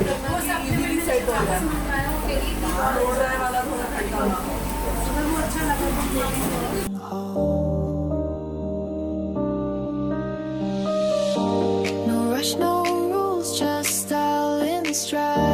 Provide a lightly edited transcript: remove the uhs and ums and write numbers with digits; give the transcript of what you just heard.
वो supplement set हो गया रोड ड्राइव वाला थोड़ा खरीदा अगर वो अच्छा लगा तो देखेंगे No rush, no rules, just style in stride.